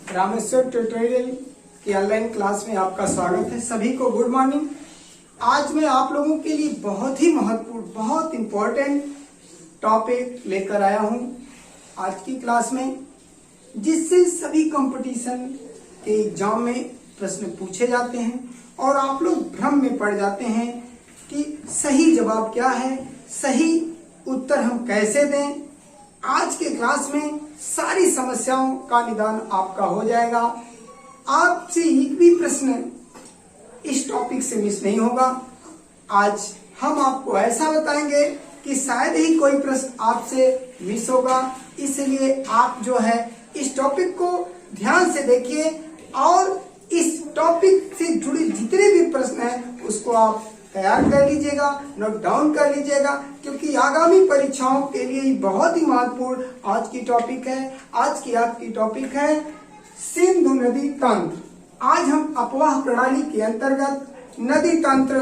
Rameshwar tutorial की online class में आपका स्वागत है। सभी को गुड मॉर्निंग। आज मैं आप लोगों के लिए बहुत ही महत्वपूर्ण, बहुत इंपॉर्टेंट टॉपिक लेकर आया हूं आज की क्लास में, जिससे सभी कंपटीशन के एग्जाम में प्रश्न पूछे जाते हैं और आप लोग भ्रम में पड़ जाते हैं कि सही जवाब क्या है, सही उत्तर हम कैसे दें। आज के क्लास में सारी समस्याओं का निदान आपका हो जाएगा। आपसे एक भी प्रश्न इस टॉपिक से मिस नहीं होगा। आज हम आपको ऐसा बताएंगे कि शायद ही कोई प्रश्न आपसे मिस होगा, इसलिए आप जो है इस टॉपिक को ध्यान से देखिए और इस टॉपिक से जुड़े जितने भी प्रश्न हैं उसको आप तैयार कर लीजिएगा, नोट डाउन कर लीजिएगा, क्योंकि आगामी परीक्षाओं के लिए बहुत ही महत्वपूर्ण आज की टॉपिक है। आज की आपकी टॉपिक है सिंधु नदी तंत्र। आज हम अपवाह प्रणाली के अंतर्गत नदी तंत्र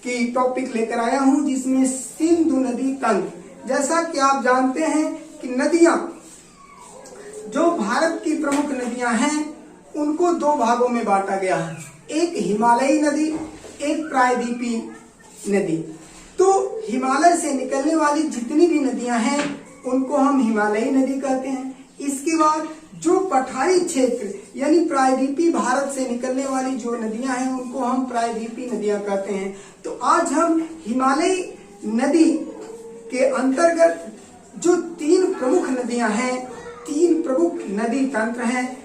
की टॉपिक लेकर आया हूं, जिसमें सिंधु नदी तंत्र। जैसा कि आप जानते हैं कि नदियां, जो भारत की प्रमुख नदियां हैं, उनको दो भागों में बांटा गया है, एक हिमालयी नदी, एक प्रायद्वीपीय नदी। तो हिमालय से निकलने वाली जितनी भी नदियां हैं उनको हम हिमालयी नदी कहते हैं। इसके बाद जो पठारी क्षेत्र यानी प्रायद्वीपीय भारत से निकलने वाली जो नदियां हैं उनको हम प्रायद्वीपीय नदियां कहते हैं। तो आज हम हिमालयी नदी के अंतर्गत जो तीन प्रमुख नदियां हैं, तीन प्रमुख नदी तंत्र हैं,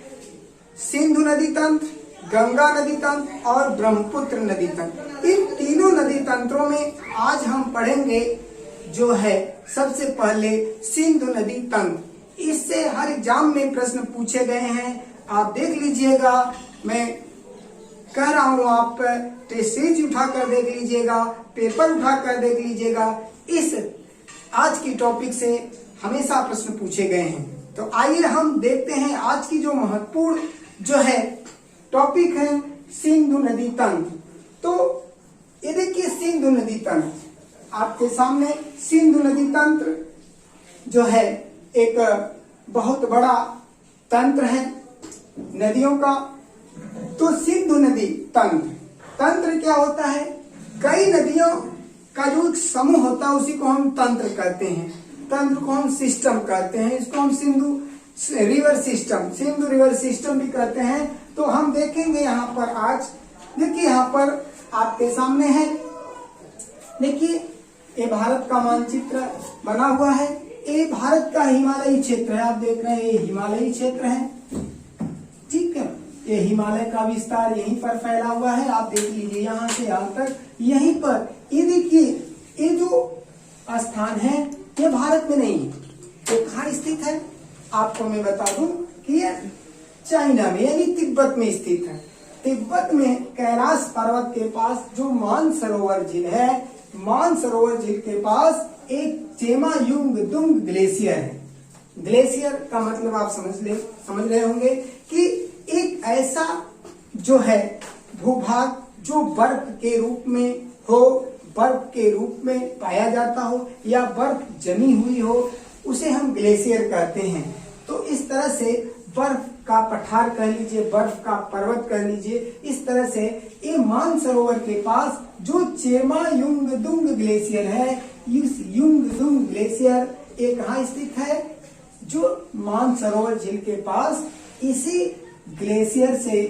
सिंधु नदी तंत्र, गंगा नदी तंत्र और ब्रह्मपुत्र नदी तंत्र। इन तीनों नदी तंत्रों में आज हम पढ़ेंगे जो है सबसे पहले सिंधु नदी तंत्र। इससे हर एग्जाम में प्रश्न पूछे गए हैं, आप देख लीजिएगा। मैं कह रहा हूं, आप टेस्ट सीरीज उठाकर देख लीजिएगा, पेपर उठाकर देख लीजिएगा। इस आज की टॉपिक से हमेशा प्रश्न पूछे गए हैं। तो आइए हम देखते हैं आज की जो महत्वपूर्ण जो है टॉपिक है सिंधु नदी तंत्र। तो ये देखिए सिंधु नदी तंत्र आपके सामने। सिंधु नदी तंत्र जो है एक बहुत बड़ा तंत्र है नदियों का। तो सिंधु नदी तंत्र क्या होता है? कई नदियों का जो एक समूह होता है उसी को हम तंत्र कहते हैं। तंत्र को हम सिस्टम कहते हैं। इसको हम सिंधु रिवर सिस्टम भी कहते हैं। तो हम देखेंगे यहाँ पर आज, देखिए यहाँ पर आपके सामने है, देखिए ये भारत का मानचित्र बना हुआ है। ये भारत का हिमालयी क्षेत्र है, आप देख रहे हैं ये हिमालयी क्षेत्र है, ठीक है। ये हिमालय का विस्तार यहीं पर फैला हुआ है, आप देख लीजिए यहाँ से यहाँ तक। यहीं पर ये देखिए ये जो स्थान है ये भारत में नहीं है, ये कहाँ स्थित है आपको मैं बता दूं कि ये चाइना में यानी तिब्बत में स्थित है। तिब्बत में कैलाश पर्वत के पास जो मानसरोवर झील है, मानसरोवर झील के पास एक चेमायुंगदुंग ग्लेशियर है। ग्लेशियर का मतलब आप समझ रहे होंगे कि एक ऐसा जो है भूभाग जो बर्फ के रूप में हो, बर्फ के रूप में पाया जाता हो या बर्फ जमी हुई हो, उसे हम ग्लेशियर कहते हैं। तो इस तरह से बर्फ का पठार कह लीजिए, बर्फ का पर्वत कह लीजिए, इस तरह से ये मानसरोवर के पास जो चेमायुंगदुंग ग्लेशियर है, इस युंगदुंग ग्लेशियर ये कहाँ स्थित है? जो मानसरोवर झील के पास। इसी ग्लेशियर से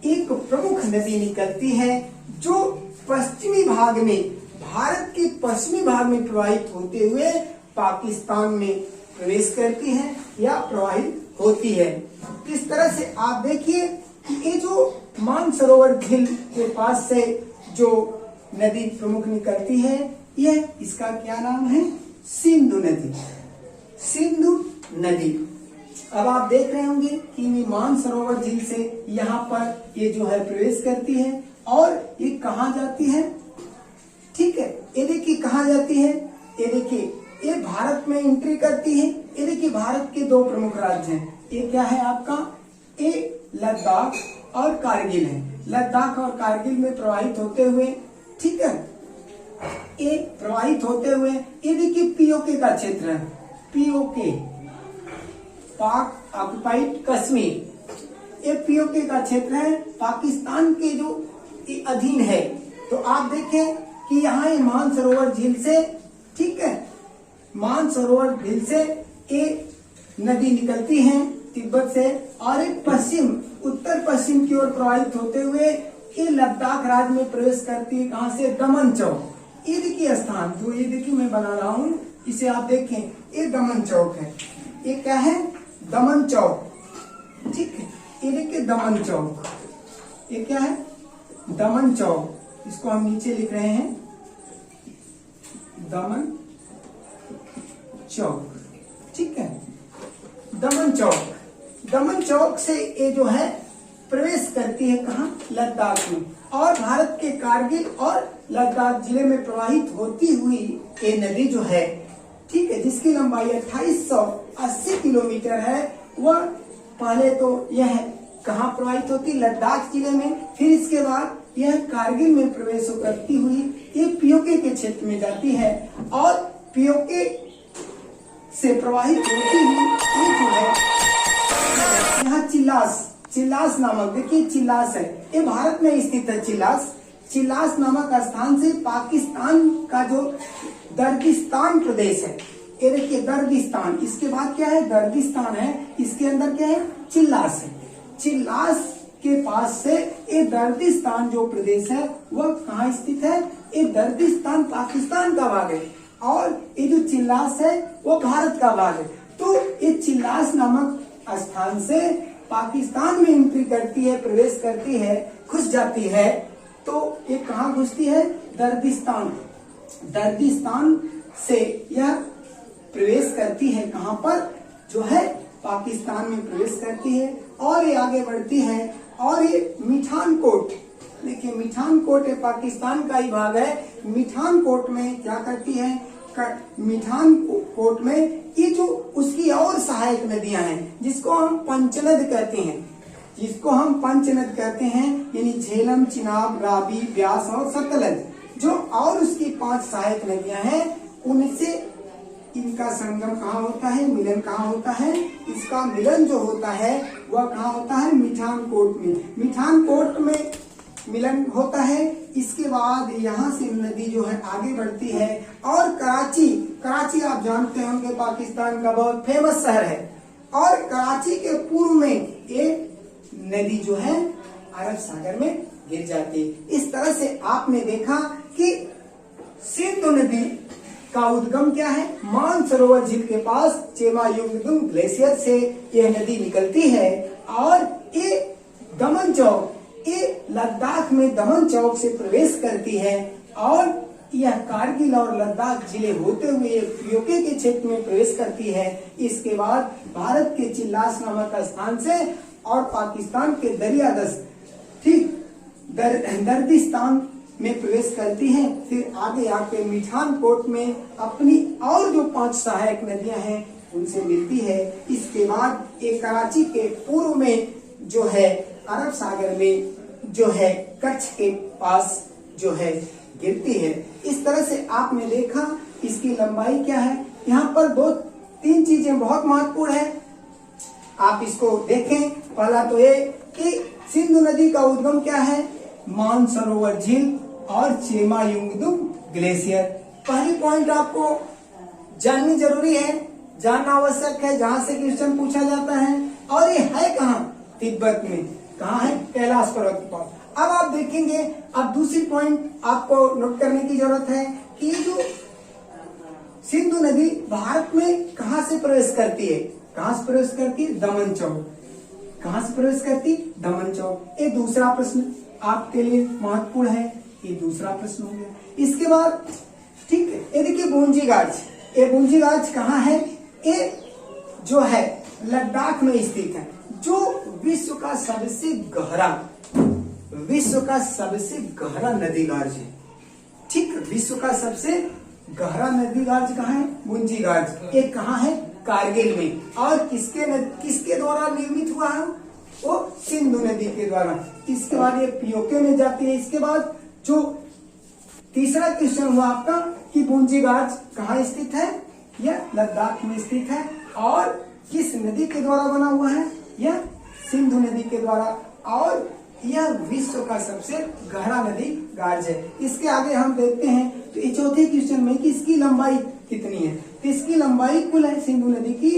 एक प्रमुख नदी निकलती है जो पश्चिमी भाग में, भारत के पश्चिमी भाग में प्रवाहित होते हुए पाकिस्तान में प्रवेश करती है या प्रवाहित होती है। इस तरह से आप देखिए कि ये जो मानसरोवर झील के पास से जो नदी प्रमुख निकलती है, यह इसका क्या नाम है? सिंधु नदी। सिंधु नदी। अब आप देख रहे होंगे कि मानसरोवर झील से यहाँ पर ये जो है प्रवेश करती है और ये कहाँ जाती है, ठीक है। ये देखिए कहाँ जाती है, ये देखिए ये भारत में एंट्री करती है। ये देखिए भारत के दो प्रमुख राज्य हैं, ये क्या है आपका? ये लद्दाख और कारगिल है। लद्दाख और कारगिल में प्रवाहित होते हुए, ठीक है, ये प्रवाहित होते हुए ये देखिए पीओके का क्षेत्र है, पीओके पाक ऑक्युपाइड कश्मीर, ये पीओके का क्षेत्र है, पाकिस्तान के जो अधीन है। तो आप देखें कि यहाँ ये मानसरोवर झील से, ठीक है, मानसरोवर झील से एक नदी निकलती है तिब्बत से, और एक पश्चिम उत्तर पश्चिम की ओर प्रवाहित होते हुए ये लद्दाख राज्य में प्रवेश करती है। कहाँ से? दमन चौक। ये देखिए स्थान, जो ये देखिए मैं बना रहा हूँ, इसे आप देखें, ये दमन चौक है। ये क्या है? दमन चौक, ठीक है। ये देखिए दमन चौक, ये क्या है? दमन चौक। इसको हम नीचे लिख रहे हैं, दमन चौक, ठीक है। दमन चौक, दमन चौक से ये जो है प्रवेश करती है कहाँ? लद्दाख में, और भारत के कारगिल और लद्दाख जिले में प्रवाहित होती हुई ये नदी जो है, ठीक है, जिसकी लंबाई 2880 किलोमीटर है, वह पहले तो यह कहाँ प्रवाहित होती? लद्दाख जिले में। फिर इसके बाद यह कारगिल में प्रवेश करती हुई ये पीओके के क्षेत्र में जाती है, और पीओके से प्रवाहित होती हुई ये जो है यहाँ चिल्लास नामक, देखिए चिल्लास है, ये भारत में स्थित है। चिल्लास नामक स्थान से पाकिस्तान का जो दर्दिस्तान प्रदेश है, ये देखिए दर्दिस्तान, इसके बाद क्या है? दर्दिस्तान है, इसके अंदर क्या है? चिल्लास है। चिल्लास के पास से ये दर्दिस्तान जो प्रदेश है वह कहाँ स्थित है? ये दर्दिस्तान पाकिस्तान का भाग है, और ये जो चिल्लास है वो भारत का भाग है। तो ये चिल्लास नामक स्थान से पाकिस्तान में एंट्री करती है, प्रवेश करती है, घुस जाती है। तो ये कहाँ घुसती है? दर्दिस्तान। दर्दिस्तान से यह प्रवेश करती है कहाँ पर? जो है पाकिस्तान में प्रवेश करती है, और ये आगे बढ़ती है, और ये मिठानकोट, देखिए मिठानकोट पाकिस्तान का ही भाग है। मिठानकोट में क्या करती है? मिठानकोट में ये जो उसकी और सहायक नदियां हैं, जिसको हम पंचनद कहते हैं, यानी झेलम, चिनाब, रावी, ब्यास और सतलज, जो और उसकी 5 सहायक नदियां हैं, उनसे इनका संगम कहाँ होता है? मिलन कहाँ होता है? इसका मिलन जो होता है वह कहाँ होता है? मिठानकोट में। मिठानकोट में मिलन होता है। इसके बाद यहाँ से नदी जो है आगे बढ़ती है, और कराची आप जानते होंगे पाकिस्तान का बहुत फेमस शहर है, और कराची के पूर्व में ये नदी जो है अरब सागर में गिर जाती है। इस तरह से आपने देखा कि सिंधु नदी का उद्गम क्या है? मानसरोवर झील के पास चेमायुंगदुंग ग्लेशियर से यह नदी निकलती है, और ये दमन चौक, ये लद्दाख में दमन चौक से प्रवेश करती है, और यह कारगिल और लद्दाख जिले होते हुए पीओके के क्षेत्र में प्रवेश करती है। इसके बाद भारत के चिल्लास नामक स्थान से और पाकिस्तान के दरियादस्त, ठीक, दर्दिस्तान में प्रवेश करती है। फिर आगे आके मिठानकोट में अपनी और जो 5 सहायक नदियां हैं उनसे मिलती है। इसके बाद एक कराची के पूर्व में जो है अरब सागर में जो है कच्छ के पास जो है गिरती है। इस तरह से आपने देखा इसकी लंबाई क्या है। यहाँ पर 2-3 चीजें बहुत महत्वपूर्ण है, आप इसको देखें। पहला तो ये कि सिंधु नदी का उद्गम क्या है? मानसरोवर झील और चेमायुंगदुंग ग्लेशियर। पहली पॉइंट आपको जाननी जरूरी है, जानना आवश्यक है, जहां से क्वेश्चन पूछा जाता है। और ये है कहाँ? तिब्बत में। कहाँ है? कैलाश पर्वत पर। अब आप देखेंगे, अब दूसरी पॉइंट आपको नोट करने की जरूरत है कि जो सिंधु नदी भारत में कहाँ से प्रवेश करती है? कहाँ से प्रवेश करती है? दमन चौक। कहाँ से प्रवेश करती? दमन चौक। ये दूसरा प्रश्न आपके लिए महत्वपूर्ण है, ये दूसरा प्रश्न हो गया। इसके बाद ठीक है, ये देखिए बूंजीगाछ। ये बूंजीगाछ कहाँ है? ये जो है लद्दाख में स्थित है, जो विश्व का सबसे गहरा नदीगार्ज है। ठीक, विश्व का सबसे गहरा नदीगार्ज कहाँ है? बूंजीगाछ। ये कहाँ है? कारगिल में। और किसके द्वारा निर्मित हुआ है? वो सिंधु नदी के द्वारा। इसके बाद ये पीओके में जाती है। इसके बाद जो तीसरा क्वेश्चन हुआ आपका कि बूंजीगाछ कहाँ स्थित है? यह लद्दाख में स्थित है। और किस नदी के द्वारा बना हुआ है? यह सिंधु नदी के द्वारा, और यह विश्व का सबसे गहरा नदी गार्ज है। इसके आगे हम देखते हैं तो ये चौथे क्वेश्चन में कि इसकी लंबाई कितनी है। तो इसकी लंबाई कुल है सिंधु नदी की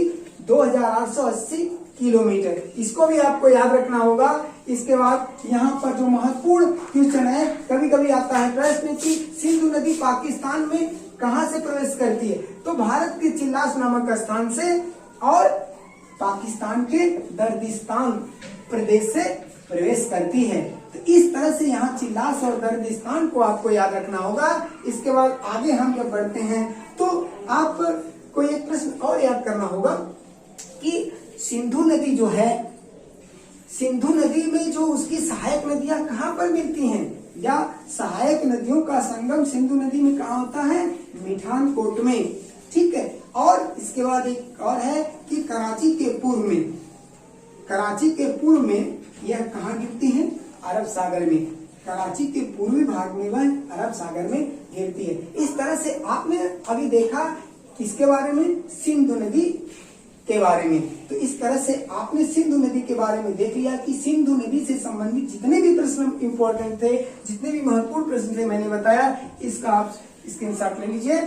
2880 किलोमीटर। इसको भी आपको याद रखना होगा। इसके बाद यहाँ पर जो महत्वपूर्ण क्वेश्चन है, कभी कभी आता है प्रश्न कि सिंधु नदी पाकिस्तान में कहाँ से प्रवेश करती है। तो भारत के चिल्लास नामक स्थान से और पाकिस्तान के दर्दिस्तान प्रदेश से प्रवेश करती है। तो इस तरह से यहाँ चिल्लास और दर्दिस्तान को आपको याद रखना होगा। इसके बाद आगे हम जब बढ़ते हैं तो आपको एक प्रश्न और याद करना होगा कि सिंधु नदी जो है, सिंधु नदी में जो उसकी सहायक नदियां कहाँ पर मिलती हैं, या सहायक नदियों का संगम सिंधु नदी में कहाँ होता है, मिठानकोट में। ठीक है। और इसके बाद एक और है कि कराची के पूर्व में, कराची के पूर्व में यह कहाँ गिरती है, अरब सागर में। कराची के पूर्वी भाग में वह अरब सागर में गिरती है। इस तरह से आपने अभी देखा किसके बारे में, सिंधु नदी के बारे में। तो इस तरह से आपने सिंधु नदी के बारे में देख लिया कि सिंधु नदी से संबंधित जितने भी प्रश्न इंपॉर्टेंट थे, जितने भी महत्वपूर्ण प्रश्न थे मैंने बताया, इसका आप स्क्रीनशॉट ले लीजिए।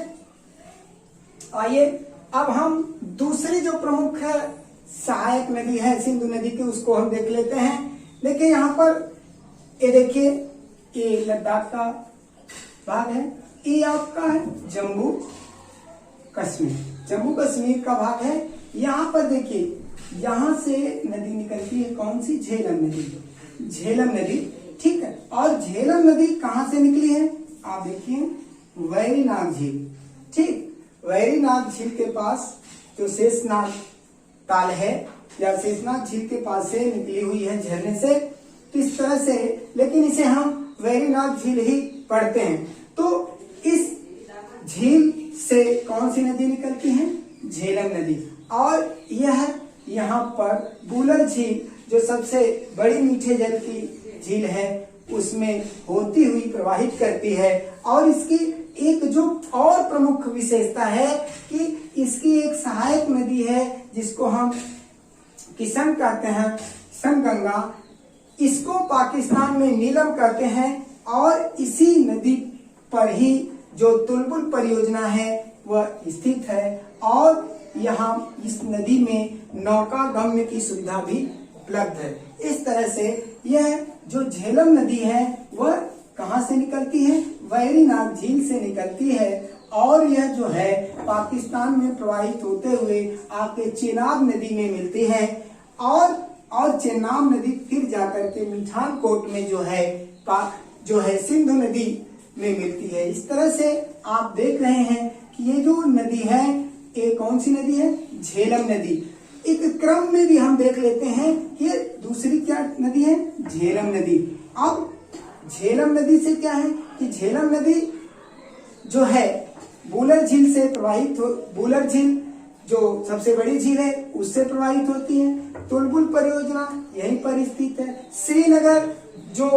आइए अब हम दूसरी जो प्रमुख सहायक नदी है सिंधु नदी की, उसको हम देख लेते हैं। देखिए यहाँ पर ये देखिए, ये लद्दाख का भाग है, ये आपका है जम्मू कश्मीर, जम्मू कश्मीर का भाग है। यहाँ पर देखिए, यहाँ से नदी निकलती है कौन सी, झेलम नदी, झेलम नदी। ठीक है। और झेलम नदी कहाँ से निकली है, आप देखिए वैरीनाग झील। ठीक, वैरीनाग झील के पास जो शेषनाग ताल है या शेषनाग झील के पास से निकली हुई है झरने से। तो इस तरह से, लेकिन इसे हम वैरीनाग झील ही पढ़ते हैं। तो इस झील से कौन सी नदी निकलती है, झेलम नदी। और यह यहाँ पर बुलर झील जो सबसे बड़ी मीठे जल की झील है, उसमें होती हुई प्रवाहित करती है। और इसकी एक जो और प्रमुख विशेषता है कि इसकी एक सहायक नदी है जिसको हम किशन कहते हैं, किशन गंगा। इसको पाकिस्तान में नीलम कहते हैं। और इसी नदी पर ही जो तुलबुल परियोजना है वह स्थित है। और यहाँ इस नदी में नौका गमन की सुविधा भी उपलब्ध है। इस तरह से यह जो झेलम नदी है वह कहाँ से निकलती है, वैरीनाग झील से निकलती है। और यह जो है पाकिस्तान में प्रवाहित होते हुए आके चेनाब नदी में मिलती है। और चेनाब नदी फिर जाकर के मिठानकोट में जो है सिंधु नदी में मिलती है। इस तरह से आप देख रहे हैं कि ये जो नदी है, ये कौन सी नदी है, झेलम नदी। एक क्रम में भी हम देख लेते हैं कि दूसरी क्या नदी है, झेलम नदी। अब झेलम नदी से क्या है कि झेलम नदी जो है बुलर झील से प्रवाहित हो, बुलर झील जो सबसे बड़ी झील है उससे प्रवाहित होती है। तुलबुल परियोजना यहीं पर स्थित है। श्रीनगर जो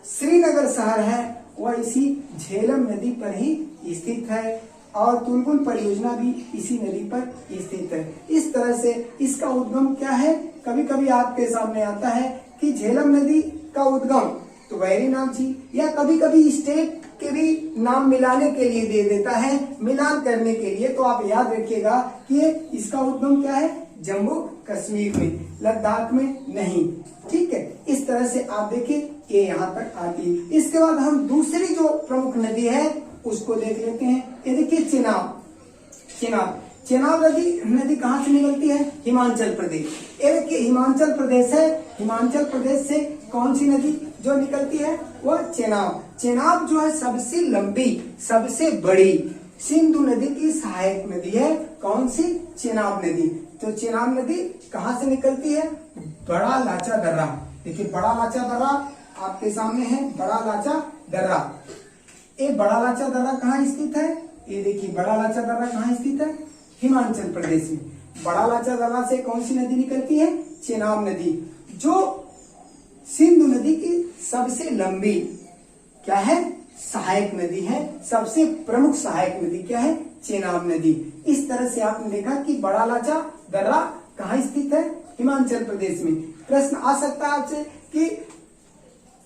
श्रीनगर शहर है वह इसी झेलम नदी पर ही स्थित है। और तुलबुल परियोजना भी इसी नदी पर स्थित है। इस तरह से इसका उद्गम क्या है, कभी कभी आपके सामने आता है कि झेलम नदी का उद्गम तो वैरीनाग झील, या कभी कभी स्टेट के भी नाम मिलाने के लिए दे देता है, मिलान करने के लिए। तो आप याद रखिएगा कि इसका उद्गम क्या है, जम्मू कश्मीर में, लद्दाख में नहीं। ठीक है। इस तरह से आप देखिए ये यहाँ तक आती है। इसके बाद हम दूसरी जो प्रमुख नदी है उसको देख लेते हैं। ये देखिए चेनाब नदी कहाँ से निकलती है, हिमाचल प्रदेश। ये देखिए हिमाचल प्रदेश है, हिमाचल प्रदेश से कौन सी नदी जो निकलती है वह चेनाब जो है सबसे लंबी, सबसे बड़ी सिंधु नदी की सहायक नदी है। कौन सी, चेनाब नदी। तो चेनाब नदी कहाँ से निकलती है, बड़ा लाचा दर्रा। देखिए बड़ा लाचा दर्रा आपके सामने है, बड़ा लाचा दर्रा। ये बड़ा लाचा दर्रा कहाँ स्थित है, ये देखिए बड़ा लाचा दर्रा कहाँ स्थित है, हिमाचल प्रदेश में। बड़ा लाचा दर्रा से कौन सी नदी निकलती है, चेनाब नदी, जो सिंधु नदी की सबसे लंबी क्या है, सहायक नदी है। सबसे प्रमुख सहायक नदी क्या है, चेनाब नदी। इस तरह से आपने देखा कि बड़ा लाचा दर्रा कहाँ स्थित है, हिमाचल प्रदेश में। प्रश्न आ सकता है आपसे कि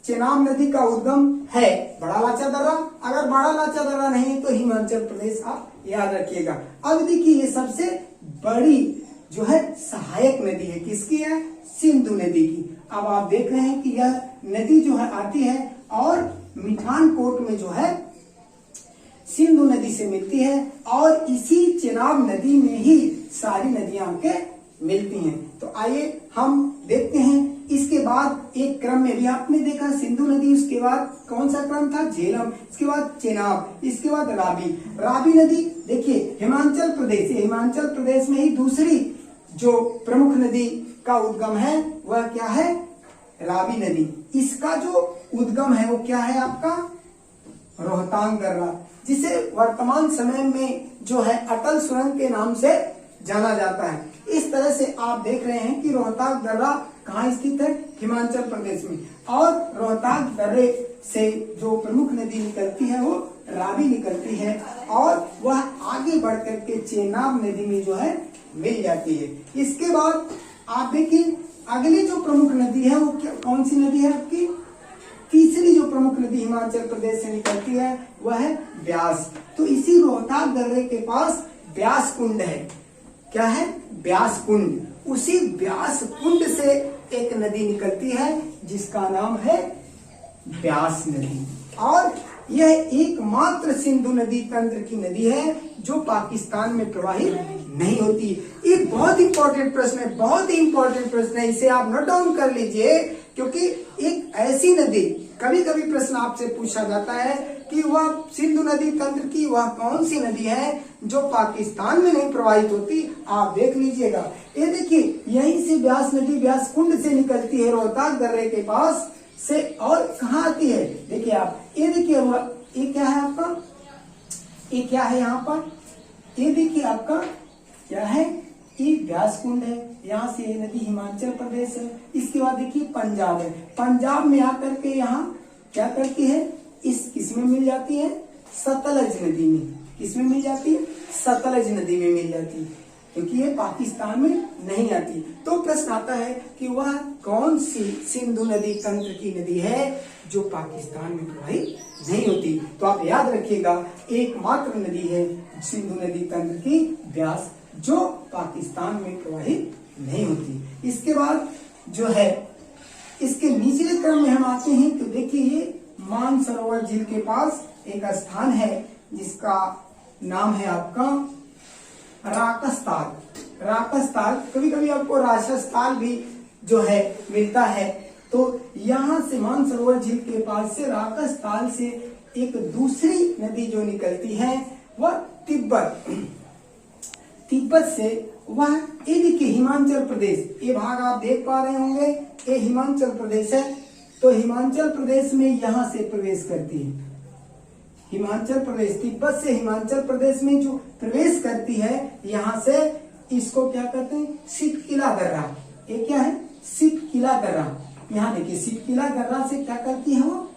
चेनाब नदी का उद्गम है बड़ा लाचा दर्रा, अगर बड़ा लाचा दर्रा नहीं है तो हिमाचल प्रदेश आप याद रखिएगा। अब देखिए ये सबसे बड़ी जो है सहायक नदी है, किसकी है? सिंधु नदी की। अब आप देख रहे हैं कि यह नदी जो है आती है और मिठानकोट में जो है सिंधु नदी से मिलती है और इसी चेनाब नदी में ही सारी नदियां के मिलती हैं। तो आइए हम देखते हैं। इसके बाद एक क्रम में भी आपने देखा सिंधु नदी, उसके बाद कौन सा क्रम था? झेलम, इसके बाद चेनाब, इसके बाद रावी। रावी नदी देखिए हिमाचल प्रदेश में ही दूसरी जो प्रमुख नदी का उद्गम है वह क्या है? रावी नदी। इसका जो उद्गम है वो क्या है आपका? रोहतांग दर्रा, जिसे वर्तमान समय में जो है अटल सुरंग के नाम से जाना जाता है। इस तरह से आप देख रहे हैं कि रोहतांग दर्रा कहाँ स्थित है? हिमाचल प्रदेश में। और रोहतांग दर्रे से जो प्रमुख नदी निकलती है वो रावी निकलती है और वह आगे बढ़ करके चेनाब नदी में जो है मिल जाती है। इसके बाद आप देखिए अगली जो प्रमुख नदी है वो कौन सी नदी है आपकी? तीसरी जो प्रमुख नदी हिमाचल प्रदेश से निकलती है वह है ब्यास। तो इसी रोहतांग दर्रे के पास ब्यास कुंड है। क्या है? ब्यास कुंड। उसी ब्यास कुंड से एक नदी निकलती है जिसका नाम है ब्यास नदी। और यह एकमात्र सिंधु नदी तंत्र की नदी है जो पाकिस्तान में प्रवाहित नहीं होती। एक बहुत इंपॉर्टेंट प्रश्न है, बहुत ही इंपॉर्टेंट प्रश्न है, इसे आप नोट डाउन कर लीजिए, क्योंकि एक ऐसी नदी, कभी कभी प्रश्न आपसे पूछा जाता है कि वह सिंधु नदी तंत्र की वह कौन सी नदी है जो पाकिस्तान में नहीं प्रवाहित होती। आप देख लीजिएगा, ये देखिए यहीं से ब्यास नदी ब्यास कुंड से निकलती है रोहतांग दर्रे के पास से और कहाँ आती है? देखिए आप, ये देखिए ये क्या है आपका? ये क्या है यहाँ पर? ये देखिए आपका क्या है? ये ब्यास कुंड है, यहाँ से ये नदी हिमाचल प्रदेश है। इसके बाद देखिए पंजाब है, पंजाब में आकर के यहाँ क्या करती है? इस किसमें मिल जाती है? सतलज नदी में। किसमें मिल जाती है? सतलज नदी में मिल जाती है, क्योंकि ये पाकिस्तान में नहीं आती। तो प्रश्न आता है कि वह कौन सी सिंधु नदी तंत्र की नदी है जो पाकिस्तान में प्रवाहित नहीं होती? तो आप याद रखिएगा एकमात्र नदी है सिंधु नदी तंत्र की ब्यास, जो पाकिस्तान में प्रवाहित नहीं होती। इसके बाद जो है इसके निचले क्रम में हम आते हैं तो देखिए ये मानसरोवर झील के पास एक स्थान है जिसका नाम है आपका राकस ताल। कभी कभी आपको राक्षस ताल भी जो है मिलता है। तो यहाँ से मानसरोवर झील के पास से राकस ताल से एक दूसरी नदी जो निकलती है वह तिब्बत से वह ये देखिए हिमाचल प्रदेश, ये भाग आप देख पा रहे होंगे, ये हिमाचल प्रदेश है। तो हिमाचल प्रदेश में यहाँ से प्रवेश करती है। हिमाचल प्रदेश तिब्बत से हिमाचल प्रदेश में जो प्रवेश करती है, यहाँ से इसको क्या कहते हैं? सिपकिला दर्रा। ये क्या है? सिपकिला दर्रा। यहाँ देखिए सिपकिला दर्रा से क्या करती है? वो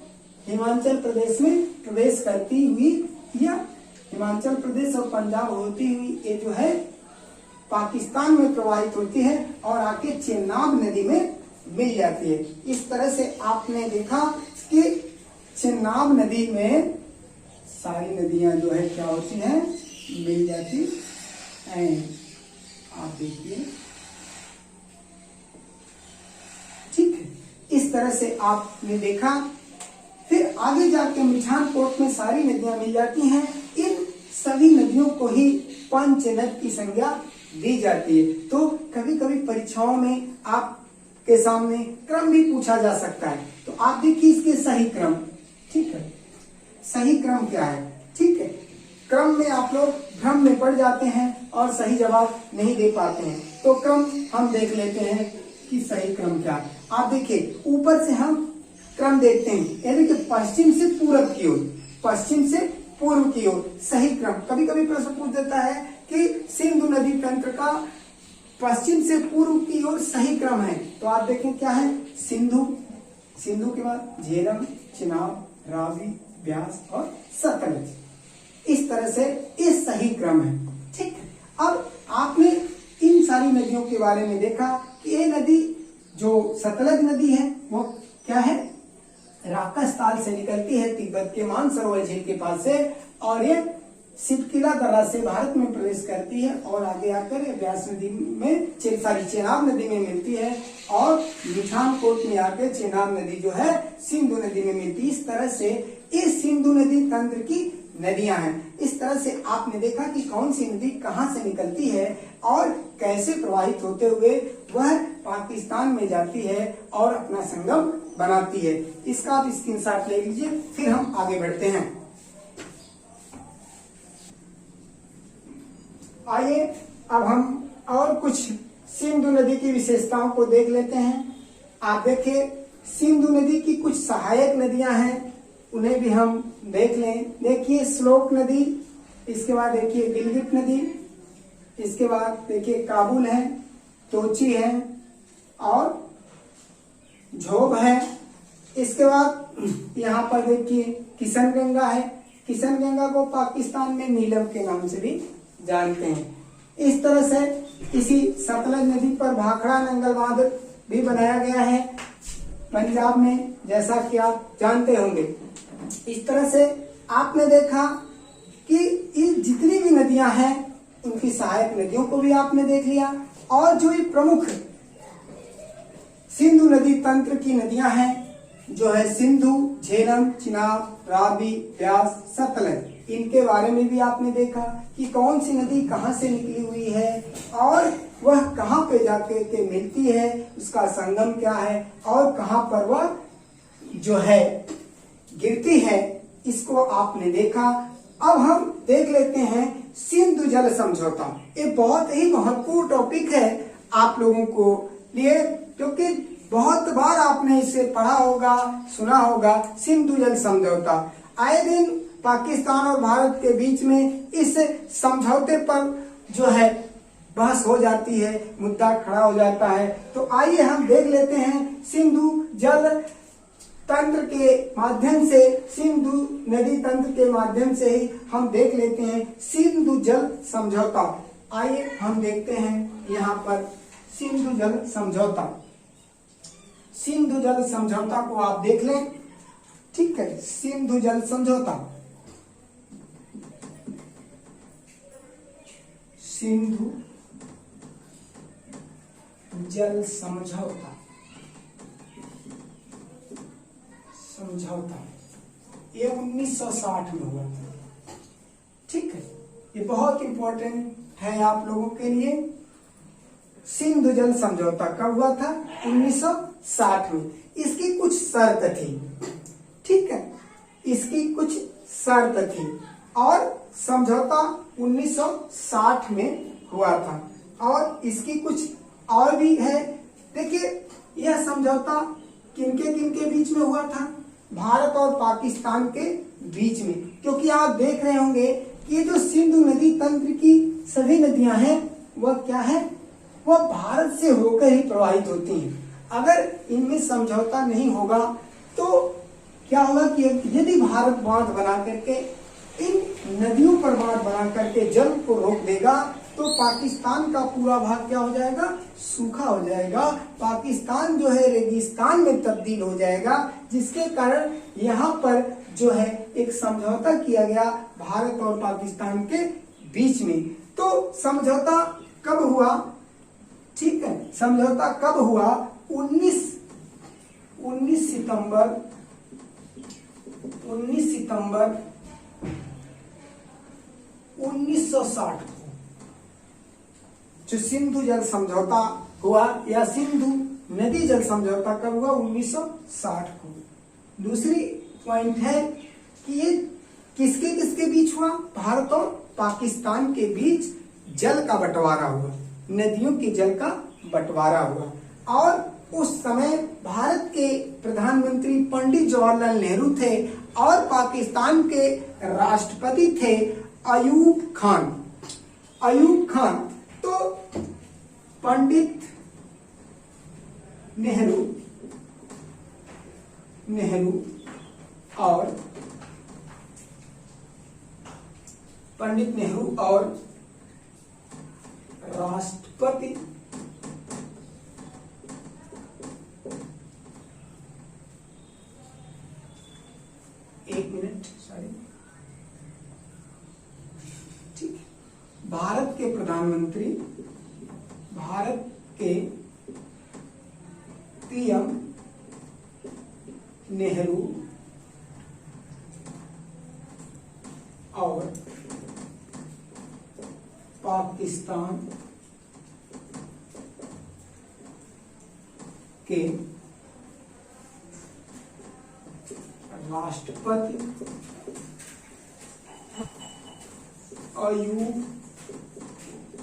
हिमाचल प्रदेश में प्रवेश करती हुई या हिमाचल प्रदेश और पंजाब होती हुई ये जो है पाकिस्तान में प्रवाहित होती है और आके चेनाब नदी में मिल जाती है। इस तरह से आपने देखा कि चेनाब नदी में सारी नदियां जो है क्या होती हैं? मिल जाती हैं। आप देखिए, ठीक है, इस तरह से आपने देखा। फिर आगे जाके मिठानकोट में सारी नदियां मिल जाती हैं। इन सभी नदियों को ही पंचनद की संज्ञा दी जाती है। तो कभी कभी परीक्षाओं में आपके सामने क्रम भी पूछा जा सकता है, तो आप देखिए इसके सही क्रम। ठीक है, सही क्रम क्या है? ठीक है, क्रम में आप लोग भ्रम में पड़ जाते हैं और सही जवाब नहीं दे पाते हैं। तो क्रम हम देख लेते हैं कि सही क्रम क्या है। आप देखिए ऊपर से हम क्रम देखते हैं, यानी कि पश्चिम से पूर्व की ओर, पश्चिम से पूर्व की ओर सही क्रम। कभी कभी प्रश्न पूछ देता है कि सिंधु नदी तंत्र का पश्चिम से पूर्व की ओर सही क्रम है, तो आप देखें क्या है? सिंधु, सिंधु के बाद झेलम, चेनाब, रावी, ब्यास और सतलज। इस तरह से इस सही क्रम है। ठीक है, अब आपने इन सारी नदियों के बारे में देखा कि ये नदी जो सतलज नदी है वो क्या है, राकस ताल से निकलती है तिब्बत के मानसरोवर झील के पास से, और ये सिटकिला दर्रा से भारत में प्रवेश करती है और आगे आकर ब्यास नदी में चेनाब नदी में मिलती है, और मिठानकोट में आकर चेनाब नदी जो है सिंधु नदी में मिलती है। इस तरह से इस सिंधु नदी तंत्र की नदियां हैं। इस तरह से आपने देखा कि कौन सी नदी कहां से निकलती है और कैसे प्रवाहित होते हुए वह पाकिस्तान में जाती है और अपना संगम बनाती है। इसका आप स्क्रीनशॉट ले लीजिए, फिर हम आगे बढ़ते हैं। आइए अब हम और कुछ सिंधु नदी की विशेषताओं को देख लेते हैं। आप देखिए, सिंधु नदी की कुछ सहायक नदियां हैं, उन्हें भी हम देख लें। देखिए श्लोक नदी, इसके बाद देखिए गिलगित नदी, इसके बाद देखिए काबुल है, तोची है और झोब है। इसके बाद यहाँ पर देखिए किशन गंगा है। किशन गंगा को पाकिस्तान में नीलम के नाम से भी जानते हैं। इस तरह से इसी सतलज नदी पर भाखड़ा नंगल बांध भी बनाया गया है पंजाब में, जैसा कि आप जानते होंगे। इस तरह से आपने देखा कि ये जितनी भी नदियां हैं उनकी सहायक नदियों को भी आपने देख लिया, और जो ये प्रमुख सिंधु नदी तंत्र की नदियां हैं जो है सिंधु, झेलम, चिनाब, रावी, ब्यास, सतलज, इनके बारे में भी आपने देखा कि कौन सी नदी कहां से निकली हुई है और वह कहां पे जाके के मिलती है, उसका संगम क्या है और कहां पर वह जो है गिरती है, इसको आपने देखा। अब हम देख लेते हैं सिंधु जल समझौता। ये बहुत ही महत्वपूर्ण टॉपिक है आप लोगों को लिए, क्योंकि बहुत बार आपने इसे पढ़ा होगा, सुना होगा। सिंधु जल समझौता आए दिन पाकिस्तान और भारत के बीच में इस समझौते पर जो है बहस हो जाती है, मुद्दा खड़ा हो जाता है। तो आइए हम देख लेते हैं सिंधु जल तंत्र के माध्यम से, सिंधु नदी तंत्र के माध्यम से ही हम देख लेते हैं सिंधु जल समझौता। आइए हम देखते हैं यहाँ पर सिंधु जल समझौता। सिंधु जल समझौता को आप देख लें, ठीक है। सिंधु जल समझौता, सिंधु जल समझौता, ये 1960 में हुआ था, ठीक है। ये बहुत इंपॉर्टेंट है आप लोगों के लिए। सिंधु जल समझौता कब हुआ था? 1960 में। इसकी कुछ शर्त थी, ठीक है, इसकी कुछ शर्त थी और समझौता 1960 में हुआ था। और इसकी कुछ और भी है। देखिए, यह समझौता किनके किनके बीच में हुआ था? भारत और पाकिस्तान के बीच में। क्योंकि आप देख रहे होंगे कि ये जो सिंधु नदी तंत्र की सभी नदियां हैं वह क्या है, वह भारत से होकर ही प्रवाहित होती हैं। अगर इनमें समझौता नहीं होगा तो क्या होगा कि यदि भारत बांध बना करके इन नदियों पर बांध बना करके जल को रोक देगा तो पाकिस्तान का पूरा भाग क्या हो जाएगा? सूखा हो जाएगा। पाकिस्तान जो है रेगिस्तान में तब्दील हो जाएगा, जिसके कारण यहाँ पर जो है एक समझौता किया गया भारत और पाकिस्तान के बीच में। तो समझौता कब हुआ? ठीक है, समझौता कब हुआ? 19 सितंबर 1960 को जो सिंधु जल समझौता हुआ, या सिंधु नदी जल समझौता कब हुआ? 1960 को। दूसरी पॉइंट है कि ये किसके किसके बीच हुआ? भारत और पाकिस्तान के बीच जल का बंटवारा हुआ, नदियों के जल का बंटवारा हुआ। और उस समय भारत के प्रधानमंत्री पंडित जवाहरलाल नेहरू थे और पाकिस्तान के राष्ट्रपति थे अयूब खान। तो पंडित नेहरू और राष्ट्रपति एक मिनट, सॉरी, ठीक। भारत के प्रधानमंत्री, भारत के पीएम नेहरू और पाकिस्तान के राष्ट्रपति अयूब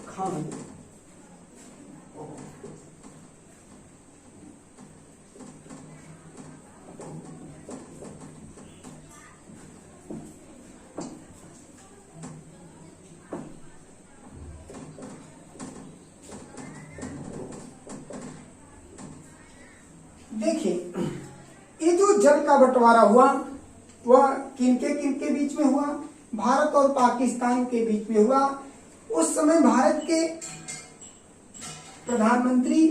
खान देखिए, ये जो जल का बंटवारा हुआ वह किनके किनके बीच में हुआ? भारत और पाकिस्तान के बीच में हुआ। उस समय भारत के प्रधानमंत्री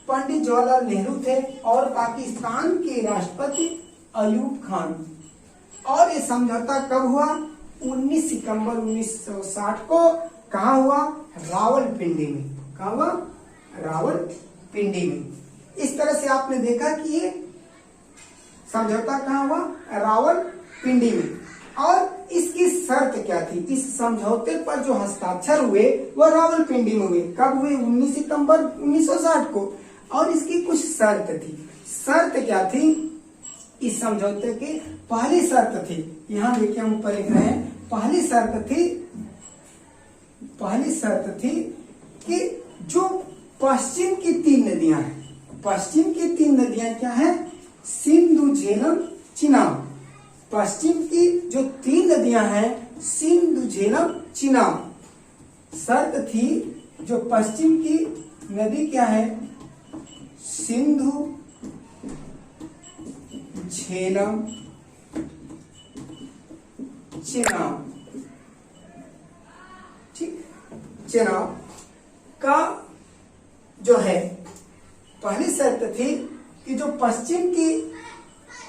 पंडित जवाहरलाल नेहरू थे और पाकिस्तान के राष्ट्रपति अयूब खान। और ये समझौता कब हुआ? 19 सितंबर 1960 को। कहाँ हुआ? रावलपिंडी में। कहाँ हुआ? रावलपिंडी में। इस तरह से आपने देखा कि ये समझौता कहाँ हुआ? रावलपिंडी में। और इसकी शर्त क्या थी? इस समझौते पर जो हस्ताक्षर हुए वह रावलपिंडी में हुए। कब हुए? 19 सितंबर 1960 को। और इसकी कुछ शर्त थी। शर्त क्या थी? इस समझौते की पहली शर्त थी, यहाँ देखिए हम ऊपर लिख रहे हैं, पहली शर्त थी कि जो पश्चिम की 3 नदियां हैं, पश्चिम की 3 नदियां क्या है? सिंधु, झेलम, चिनाब। पश्चिम की जो 3 नदियां हैं, सिंधु, झेलम, चिनाब। शर्त थी जो पश्चिम की नदी क्या है? सिंधु, झेलम, चिनाब। ठीक, चिनाब का जो है पहली शर्त थी कि जो पश्चिम की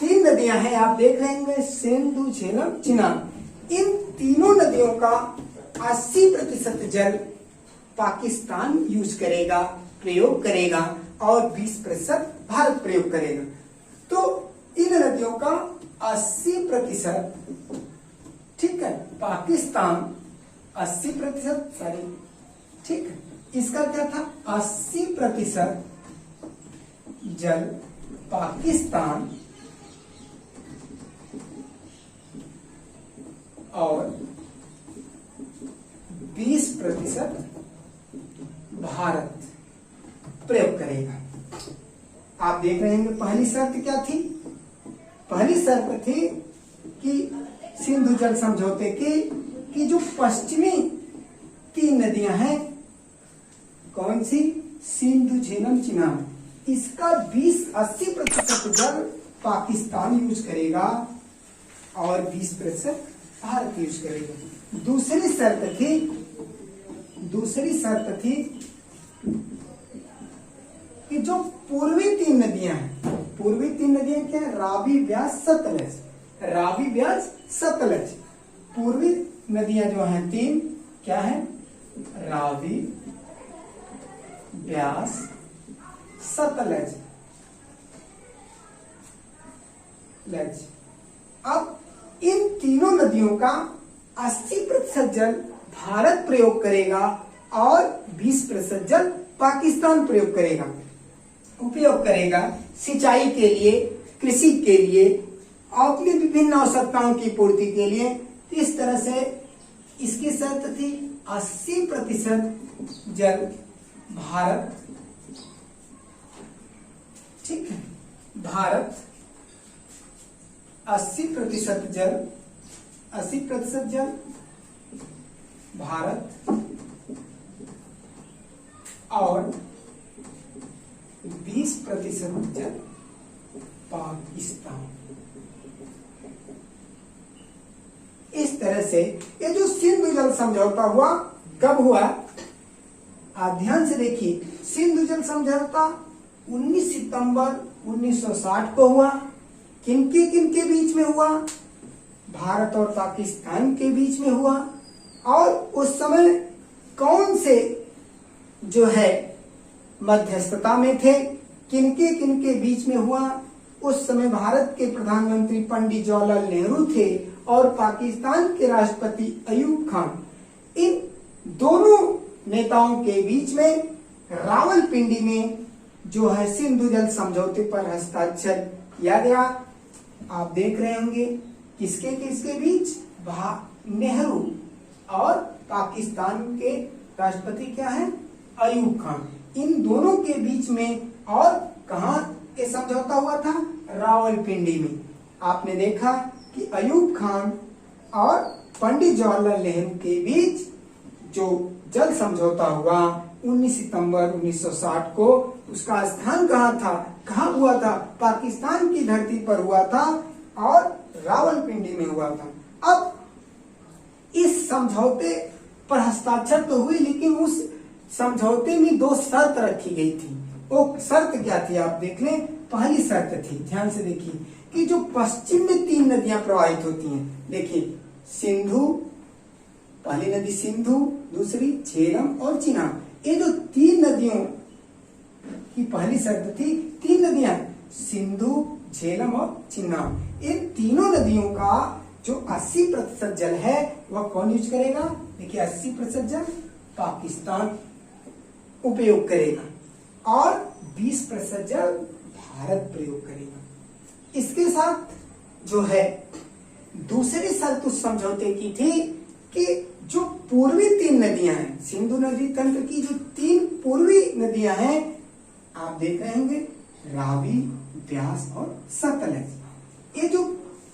3 नदियां हैं, आप देख रहे होंगे, सिंधु, झेलम, चिनाब, इन तीनों नदियों का 80% जल पाकिस्तान यूज करेगा, प्रयोग करेगा, और 20% भारत प्रयोग करेगा। तो इन नदियों का 80%, ठीक है, पाकिस्तान 80%, सॉरी, ठीक, इसका क्या था? 80% जल पाकिस्तान और 20% भारत प्रयोग करेगा। आप देख रहे हैं पहली शर्त क्या थी? पहली शर्त थी कि सिंधु जल समझौते की जो पश्चिमी 3 नदियां हैं, कौन सी? सिंधु, झेलम, चिनाब, इसका 80% जल पाकिस्तान यूज करेगा और 20% भारत यूज करेगा। दूसरी शर्त थी कि जो पूर्वी 3 नदियां हैं, पूर्वी 3 नदियां क्या है? रावी, ब्यास, सतलज। रावी, ब्यास, सतलज। पूर्वी नदियां जो हैं 3 क्या है? रावी, ब्यास, सतलज। अब इन तीनों नदियों का 80% जल भारत प्रयोग करेगा और 20% जल पाकिस्तान उपयोग करेगा सिंचाई के लिए, कृषि के लिए, अपनी विभिन्न आवश्यकताओं की पूर्ति के लिए। इस तरह से इसकी शर्त थी 80% जल भारत, ठीक है, भारत 80% जल भारत और 20% जल पाकिस्तान। इस तरह से ये जो सिंधु जल समझौता हुआ, कब हुआ? आप ध्यान से देखिए, सिंधु जल समझौता 19 सितंबर 1960 को हुआ। किनके बीच में हुआ? भारत और पाकिस्तान के बीच में हुआ, और उस समय कौन से जो है मध्यस्थता में थे, किनके किनके बीच में हुआ। उस समय भारत के प्रधानमंत्री पंडित जवाहरलाल नेहरू थे और पाकिस्तान के राष्ट्रपति अयूब खान। इन दोनों नेताओं के बीच में रावलपिंडी में जो है सिंधु जल समझौते पर हस्ताक्षर किया गया। आप देख रहे होंगे किसके किसके बीच, नेहरू और पाकिस्तान के राष्ट्रपति क्या है, अयूब खान। इन दोनों के बीच में, और कहा ये समझौता हुआ था, रावलपिंडी में। आपने देखा कि अयूब खान और पंडित जवाहरलाल नेहरू के बीच जो जल समझौता हुआ 19 सितंबर 1960 को, उसका स्थान कहाँ हुआ था, पाकिस्तान की धरती पर हुआ था और रावलपिंडी में हुआ था। अब इस समझौते पर हस्ताक्षर तो हुई, लेकिन उस समझौते में 2 शर्त रखी गई थी। वो शर्त क्या थी आप देख लें। पहली शर्त थी, ध्यान से देखिए, कि जो पश्चिम में 3 नदियां प्रवाहित होती हैं, देखिए सिंधु, पहली नदी सिंधु, दूसरी झेलम और चिनाब। ये जो 3 नदियों की पहली शर्त थी, 3 नदियां सिंधु, झेलम और चिनाब, इन तीनों नदियों का जो 80% जल है वह कौन यूज करेगा। देखिए 80% जल पाकिस्तान उपयोग करेगा और 20% जल भारत प्रयोग करेगा। इसके साथ जो है दूसरी शर्त उस समझौते की थी कि जो पूर्वी 3 नदियां हैं, सिंधु नदी तंत्र की जो 3 पूर्वी नदियां हैं, आप देख रहे होंगे, रावी, ब्यास और सतलज। ये जो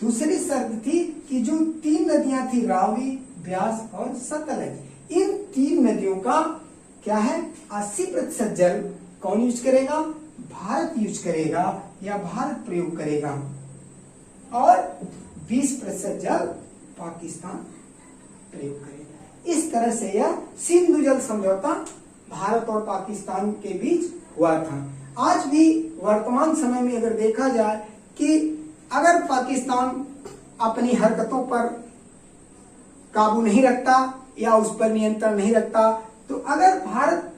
दूसरी शर्त थी कि जो 3 नदियां थी, रावी, ब्यास और सतलज, इन 3 नदियों का क्या है, 80% जल कौन यूज करेगा, भारत यूज करेगा या भारत प्रयोग करेगा, और 20% जल पाकिस्तान प्रयोग करेगा। इस तरह से यह सिंधु जल समझौता भारत और पाकिस्तान के बीच हुआ था। आज भी वर्तमान समय में अगर देखा जाए कि अगर पाकिस्तान अपनी हरकतों पर काबू नहीं रखता या उस पर नियंत्रण नहीं रखता, तो अगर भारत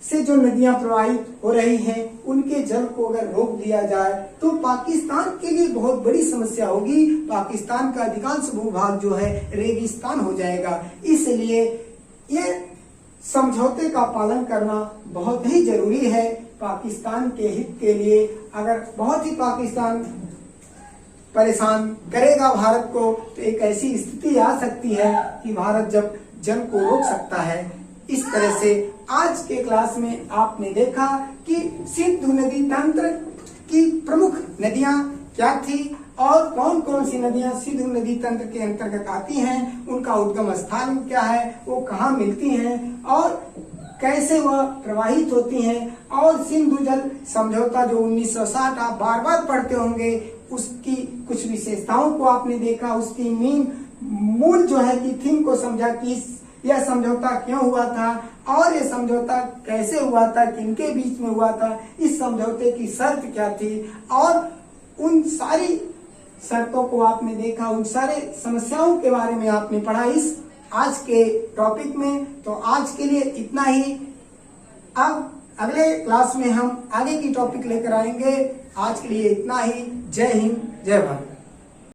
से जो नदियां प्रवाहित हो रही हैं उनके जल को अगर रोक दिया जाए तो पाकिस्तान के लिए बहुत बड़ी समस्या होगी। पाकिस्तान का अधिकांश भूभाग जो है रेगिस्तान हो जाएगा। इसलिए ये समझौते का पालन करना बहुत ही जरूरी है पाकिस्तान के हित के लिए। अगर बहुत ही पाकिस्तान परेशान करेगा भारत को, तो एक ऐसी स्थिति आ सकती है कि भारत जब जल को रोक सकता है। इस तरह से आज के क्लास में आपने देखा कि सिंधु नदी तंत्र की प्रमुख नदियां क्या थी और कौन कौन सी नदियां सिंधु नदी तंत्र के अंतर्गत आती हैं, उनका उद्गम स्थान क्या है, वो कहाँ मिलती हैं और कैसे वह प्रवाहित होती हैं, और सिंधु जल समझौता जो 1960 आप बार बार पढ़ते होंगे, उसकी कुछ विशेषताओं को आपने देखा, उसकी मूल जो है कि थीम को समझा कि यह समझौता क्यों हुआ था और यह समझौता कैसे हुआ था, किनके बीच में हुआ था, इस समझौते की शर्त क्या थी, और उन सारी शर्तों को आपने देखा, उन सारे समस्याओं के बारे में आपने पढ़ा इस आज के टॉपिक में। तो आज के लिए इतना ही। अब अगले क्लास में हम आगे की टॉपिक लेकर आएंगे। आज के लिए इतना ही। जय हिंद, जय भारत।